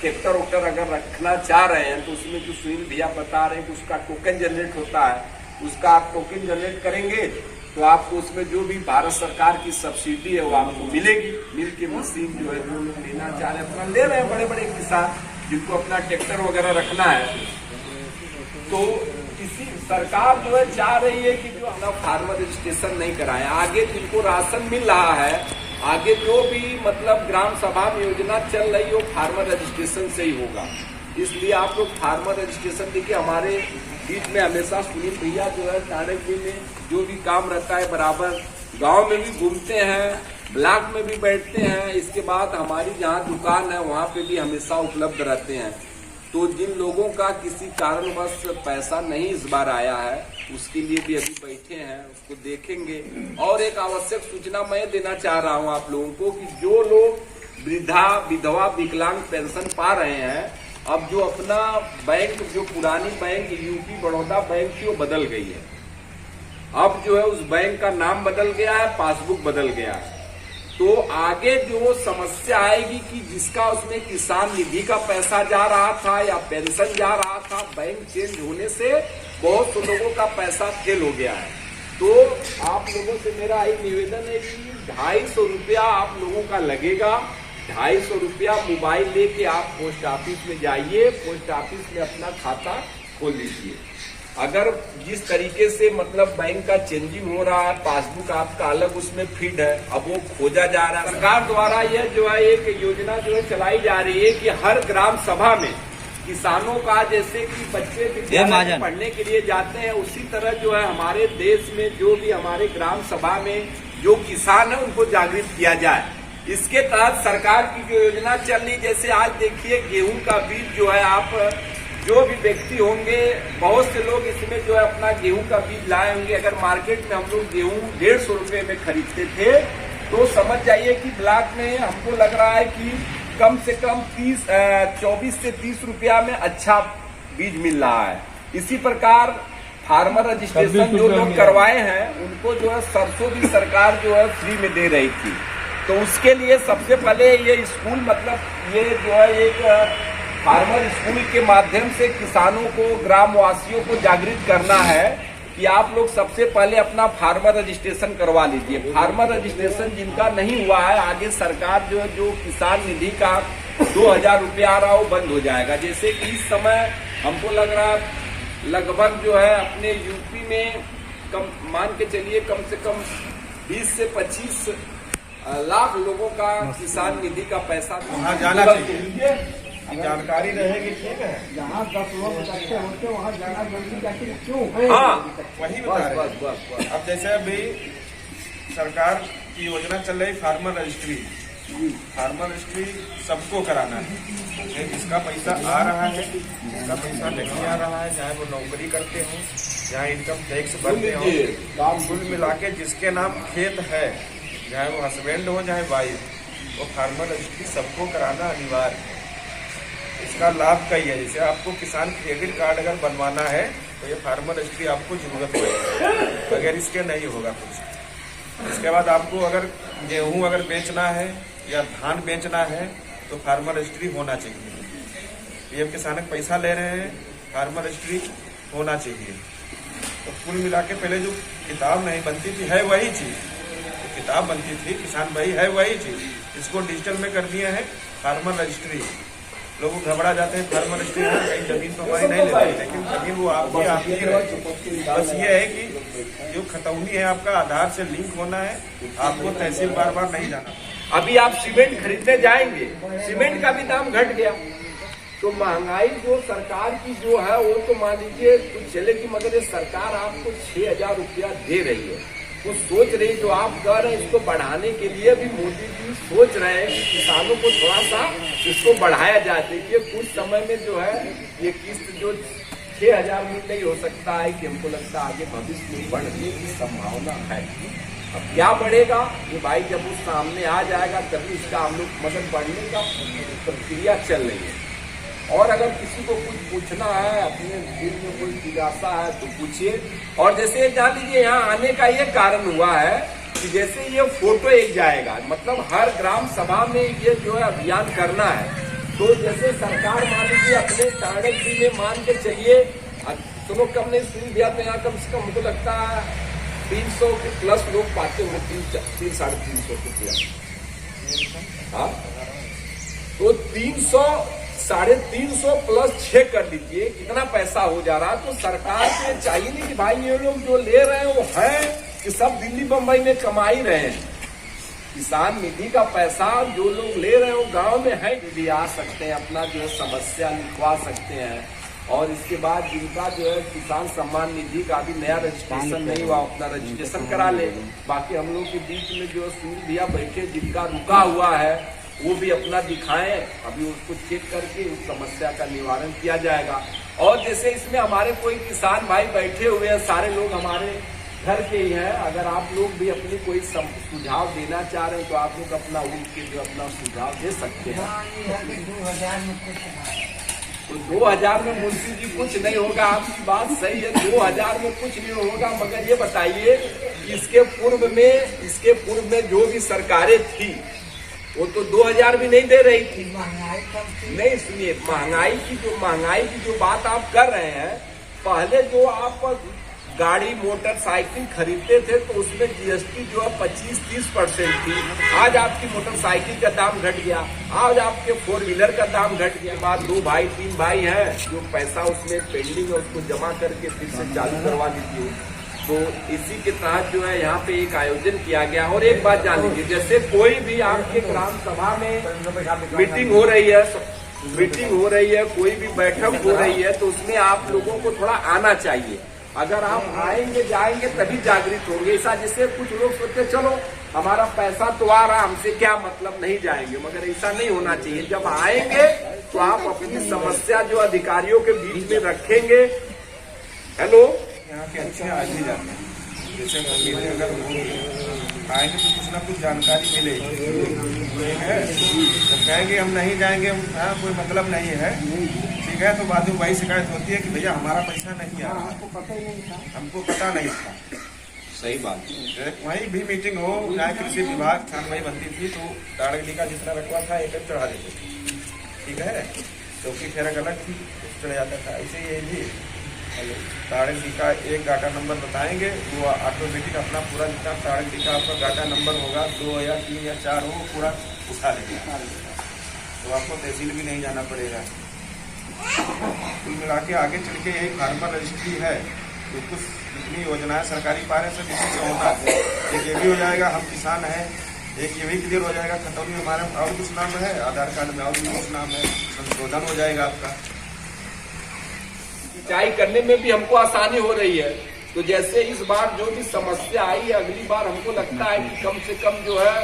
Tractor वोक्टर अगर रखना चाह रहे हैं तो उसमें जो सुनील भैया बता रहे हैं कि उसका टोकन जनरेट होता है, उसका आप टोकन जनरेट करेंगे तो आपको उसमें जो भी भारत सरकार की सब्सिडी है वो आपको मिलेगी। मिल के मशीन जो है जो लोग लेना चाह रहे हैं अपना ले रहे हैं, बड़े बड़े किसान जिनको अपना ट्रैक्टर वगैरह रखना है। तो इसी सरकार जो है चाह रही है कि जो अपना फार्मर रजिस्ट्रेशन नहीं कराए, आगे जिनको राशन मिल रहा है, आगे जो भी मतलब ग्राम सभा में योजना चल रही है वो फार्मर रजिस्ट्रेशन से ही होगा। इसलिए आप लोग फार्मर रजिस्ट्रेशन देखिए, हमारे बीच में हमेशा सुनील भैया जो है चाणक्य में जो भी काम रहता है बराबर गांव में भी घूमते हैं, ब्लॉक में भी बैठते हैं। इसके बाद हमारी जहाँ दुकान है वहाँ पे भी हमेशा उपलब्ध रहते हैं। तो जिन लोगों का किसी कारणवश पैसा नहीं इस बार आया है उसके लिए भी अभी बैठे हैं, उसको देखेंगे। और एक आवश्यक सूचना मैं देना चाह रहा हूँ आप लोगों को कि जो लोग वृद्धा विधवा विकलांग पेंशन पा रहे हैं, अब जो अपना बैंक जो पुरानी बैंक यूपी बड़ौदा बैंक थी वो बदल गई है। अब जो है उस बैंक का नाम बदल गया है, पासबुक बदल गया है। तो आगे जो समस्या आएगी कि जिसका उसमें किसान निधि का पैसा जा रहा था या पेंशन जा रहा था, बैंक चेंज होने से बहुत से लोगों का पैसा फेल हो गया है। तो आप लोगों से मेरा एक निवेदन है कि 250 रुपया आप लोगों का लगेगा। 250 रुपया मोबाइल लेके आप पोस्ट ऑफिस में जाइए, पोस्ट ऑफिस में अपना खाता खोल लीजिए। अगर जिस तरीके से मतलब बैंक का चेंजिंग हो रहा है, पासबुक आपका अलग उसमें फीड है, अब वो खोजा जा रहा है। सरकार द्वारा यह जो है एक योजना जो है चलाई जा रही है कि हर ग्राम सभा में किसानों का, जैसे कि बच्चे विद्यालय में पढ़ने के लिए जाते हैं, उसी तरह जो है हमारे देश में जो भी हमारे ग्राम सभा में जो किसान है उनको जागृत किया जाए। इसके तहत सरकार की जो योजना चल रही, जैसे आज देखिए गेहूं का बीज जो है, आप जो भी व्यक्ति होंगे, बहुत से लोग इसमें जो है अपना गेहूं का बीज लाए होंगे। अगर मार्केट में हम लोग गेहूं 150 रुपए में खरीदते थे तो समझ जाइए कि ब्लॉक में हमको लग रहा है कि कम से कम 24 से 30 रुपया में अच्छा बीज मिल रहा है। इसी प्रकार फार्मर रजिस्ट्रेशन जो लोग करवाए हैं उनको जो है सरसों भी सरकार जो है फ्री में दे रही थी। तो उसके लिए सबसे पहले ये स्कूल मतलब ये जो है एक फार्मर स्कूल के माध्यम से किसानों को, ग्रामवासियों को जागृत करना है कि आप लोग सबसे पहले अपना फार्मर रजिस्ट्रेशन करवा लीजिए। फार्मर रजिस्ट्रेशन जिनका नहीं हुआ है, आगे सरकार जो है जो किसान निधि का 2000 रुपया आ रहा है वो बंद हो जाएगा। जैसे कि इस समय हमको लग रहा है लगभग जो है अपने यूपी में कम मान के चलिए कम से कम 20 से 25 लाख लोगों का किसान निधि का पैसा वहाँ जाना चाहिए, जानकारी रहेगी। ठीक है, जहाँ 10 लोग इकट्ठे होते वहाँ जाना जल्दी जाके क्यों है? हाँ, वही बता रहे हैं। अब जैसे अभी सरकार की योजना चल रही फार्मर रजिस्ट्री, फार्मर रजिस्ट्री सबको कराना है। जिसका पैसा आ रहा है, जिसका पैसा नहीं आ रहा है, चाहे वो नौकरी करते हो, चाहे इनकम टैक्स भरते हो, कुल मिला के जिसके नाम खेत है, चाहे वो हस्बैंड हो चाहे वाइफ, वो फार्मर रजिस्ट्री सबको कराना अनिवार्य है। इसका लाभ कई है। जैसे आपको किसान क्रेडिट कार्ड अगर बनवाना है तो ये फार्मर रजिस्ट्री आपको जरूरत पड़ेगी, बगैर इसके नहीं होगा कुछ। इसके बाद आपको अगर गेहूं अगर बेचना है या धान बेचना है तो फार्मर रजिस्ट्री होना चाहिए। पीएम किसान का पैसा ले रहे हैं, फार्मर रजिस्ट्री होना चाहिए। तो कुल मिला के पहले जो किताब नहीं बनती थी है वही चीज, किताब बनती थी किसान भाई है वही चीज, इसको डिजिटल में कर दिया है फार्मर रजिस्ट्री। लोग घबरा जाते हैं फार्मर रजिस्ट्री में, कहीं जमीन तो हमारी नहीं लेते, लेकिन जमीन वो आपकी रहे। बस ये है कि जो खतौनी है आपका आधार से लिंक होना है, आपको तहसील बार बार नहीं जाना। अभी आप सीमेंट खरीदने जाएंगे, सीमेंट का भी दाम घट गया। तो महंगाई जो सरकार की जो है वो तो मान लीजिए कुछ चलेगी, मगर ये सरकार आपको 6000 रुपया दे रही है। वो सोच रही, जो आप कह रहे हैं इसको बढ़ाने के लिए भी मोदी जी सोच रहे हैं कि किसानों को थोड़ा सा इसको बढ़ाया जाए। देखिए कुछ समय में जो है ये किस्त जो 6000 में नहीं हो सकता है कि हमको लगता है आगे भविष्य में बढ़ने की संभावना है। अब क्या बढ़ेगा ये भाई जब उस सामने आ जाएगा तभी इसका हम लोग मदद बढ़ने का प्रक्रिया चल रही है। और अगर किसी को कुछ पूछना है, अपने दिल में कोई जिज्ञासा है तो पूछिए। और जैसे जान लीजिए यहाँ आने का ये कारण हुआ है कि जैसे ये फोटो एक जाएगा, मतलब हर ग्राम सभा में ये जो है अभियान करना है, तो जैसे सरकार मान लीजिए अपने टारगेट भी में मान के चलिए, सुनो कम नहीं सुन दिया तो यहाँ कम से कम हमको लगता है 300 के प्लस लोग पाते होंगे, 300-350 के प्लस। हाँ, तो 300-350 प्लस 6 कर लीजिए, कितना पैसा हो जा रहा। तो सरकार को चाहिए नहीं कि भाई ये लोग जो ले रहे हैं वो है कि सब दिल्ली बंबई में कमा ही रहे हैं। किसान निधि का पैसा जो लोग ले रहे हैं वो गांव में है, भी आ सकते हैं, अपना जो है समस्या लिखवा सकते हैं। और इसके बाद जिनका जो है किसान सम्मान निधि का भी नया रजिस्ट्रेशन नहीं हुआ, अपना रजिस्ट्रेशन करा ले। बाकी हम लोग के बीच में जो सुनील भैया बैठे जिनका रुका हुआ है वो भी अपना दिखाएं, अभी उसको चेक करके उस समस्या का निवारण किया जाएगा। और जैसे इसमें हमारे कोई किसान भाई बैठे हुए हैं, सारे लोग हमारे घर के ही हैं, अगर आप लोग भी अपनी कोई सुझाव देना चाह रहे हैं तो आप लोग अपना उठ के जो अपना सुझाव दे सकते हैं। तो 2000 में मुंशी जी कुछ नहीं होगा, आपकी बात सही है, 2000 में कुछ नहीं होगा। मगर ये बताइए इसके पूर्व में जो भी सरकारें थी वो तो 2000 भी नहीं दे रही थी। नहीं सुनिए, महंगाई की जो बात आप कर रहे हैं, पहले जो आप गाड़ी मोटरसाइकिल खरीदते थे तो उसमें जीएसटी जो है 25-30% थी। आज आपकी मोटरसाइकिल का दाम घट गया, आज आपके 4 व्हीलर का दाम घट गया। बाद 2 भाई 3 भाई हैं जो पैसा उसमें पेंडिंग है उसको जमा करके फिर से चालू करवा लीजिए। तो इसी के तहत जो है यहाँ पे एक आयोजन किया गया। और एक बात जान लीजिए, जैसे कोई भी आपके ग्राम सभा में मीटिंग हो रही है, कोई भी बैठक हो रही है, तो उसमें आप लोगों को थोड़ा आना चाहिए। अगर आप आएंगे जाएंगे तभी जागृत होंगे। ऐसा जैसे कुछ लोग सोचते चलो हमारा पैसा तो आ रहा, हमसे क्या मतलब, नहीं जाएंगे, मगर ऐसा नहीं होना चाहिए। जब आएंगे तो आप अपनी समस्या जो अधिकारियों के बीच में रखेंगे। हेलो, यहाँ के अच्छे आ ही जाते हैं, जैसे मीटिंग अगर होगी आएंगे तो कुछ ना कुछ जानकारी मिलेगी, ठीक है। जब कहेंगे हम नहीं जाएंगे, हाँ कोई मतलब नहीं है, ठीक है, तो बाद में वही शिकायत होती है कि भैया हमारा पैसा नहीं आ रहा, हमको पता नहीं था। सही बात। वहीं भी मीटिंग हो, चाहे कृषि विभाग छानबी बनती थी तो दाड़गली का जितना रखवा था एक चढ़ा देते थे, ठीक है, क्योंकि फेरक अलग थी, चढ़ जाता था। ऐसे ये भी ताड़गली का एक डाटा नंबर बताएंगे, वो ऑटोमेटिक अपना पूरा जितना ताड़गली का आपका डाटा नंबर होगा 2 या 3 या 4 हो, पूरा उठा लेगा, तो आपको तहसील भी नहीं जाना पड़ेगा। कुल मिला के आगे चल के यही फार्मर रजिस्ट्री है, तो कुछ जितनी योजनाएं सरकारी पा रहे हैं सब इसी से होना है। एक ये भी हो जाएगा, हम किसान हैं, एक ये भी क्लियर हो जाएगा, खतौनी में हमारे और कुछ नाम है, आधार कार्ड में और भी कुछ नाम है, संशोधन हो जाएगा आपका। सिंचाई करने में भी हमको आसानी हो रही है। तो जैसे इस बार जो भी समस्या आई है, अगली बार हमको लगता है कि कम से कम जो है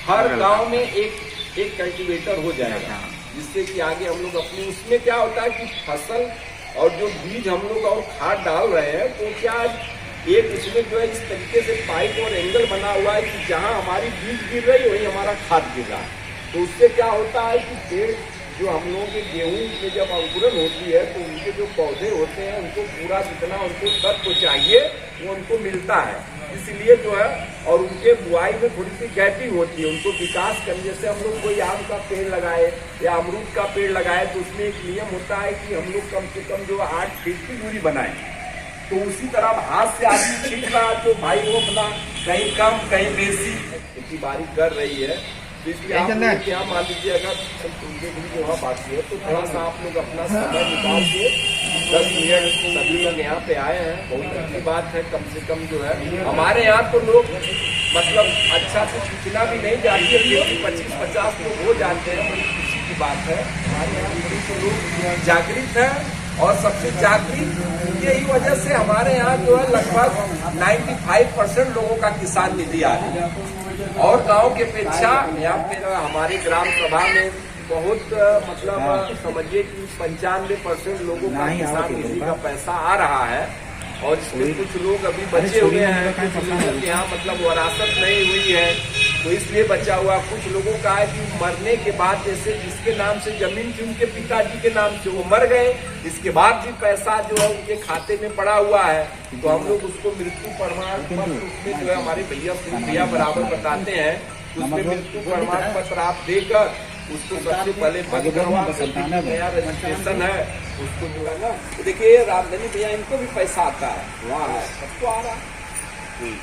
हर गांव में एक कल्टीवेटर हो जाएगा, जिससे कि आगे हम लोग अपने उसमें क्या होता है कि फसल और जो बीज हम लोग और खाद डाल रहे हैं, तो क्या एक इसमें जो है इस तरीके से पाइप और एंगल बना हुआ है कि जहां हमारी बीज गिर रही है वहीं हमारा खाद गिर रहा है। तो उससे क्या होता है कि पेड़ जो हम लोगों के गेहूं में जब अंकुरन होती है तो उनके जो पौधे होते हैं उनको पूरा जितना उनको तत्व चाहिए वो उनको मिलता है। इसलिए जो है और उनके बुआई में थोड़ी सी गैपिंग होती है, उनको विकास करने। जैसे हम लोग कोई आम का पेड़ लगाए या अमरूद का पेड़ लगाए तो उसमें एक नियम होता है कि हम लोग कम से कम जो 8 फीट की दूरी बनाए। तो उसी तरह हाथ से आदमी छीट रहा तो भाई वो अपना कहीं कम कहीं बेसी खेती बाड़ी कर रही है। तो इसलिए आप लोग क्या मान लीजिए अगर उनके भी वहाँ बाकी है तो थोड़ा सा आप लोग अपना समय निकाल के 10 मिनट सभी लोग यहाँ पे आए हैं, बहुत अच्छी बात है। कम से कम जो है हमारे यहाँ तो लोग मतलब अच्छा से सूचना भी नहीं जाती है, 25-50 लोग हो जाते हैं, बड़ी खुशी की बात है। हमारे यहाँ बड़ी तो लोग जागृत है और सबसे जागृत यही वजह से हमारे यहाँ जो है लगभग 95% लोगों का किसान निधि आ रही है। और गांव के अपेक्षा यहाँ पे हमारे ग्राम सभा में बहुत मतलब समझिए कि 95% लोगों का किसान निधि का पैसा आ रहा है। और इसमें कुछ लोग अभी बचे हुए हैं, कुछ लोगों के यहाँ मतलब वरासत नहीं हुई है तो इसलिए बचा हुआ। कुछ लोगों का है कि मरने के बाद जैसे जिसके नाम से जमीन थी उनके पिताजी के नाम से वो मर गए, इसके बाद भी पैसा जो है उनके खाते में पड़ा हुआ है तो हम लोग उसको मृत्यु प्रमाण पत्र उसमें जो है हमारे भैया बराबर बताते हैं, उसमें मृत्यु प्रमाण पत्र आप देकर उसको सबसे पहले बंद करवा, नया रजिस्ट्रेशन है उसको जो है ना, देखिए रामधनी भैया इनको भी पैसा आता है, वहाँ है सबको आ रहा है।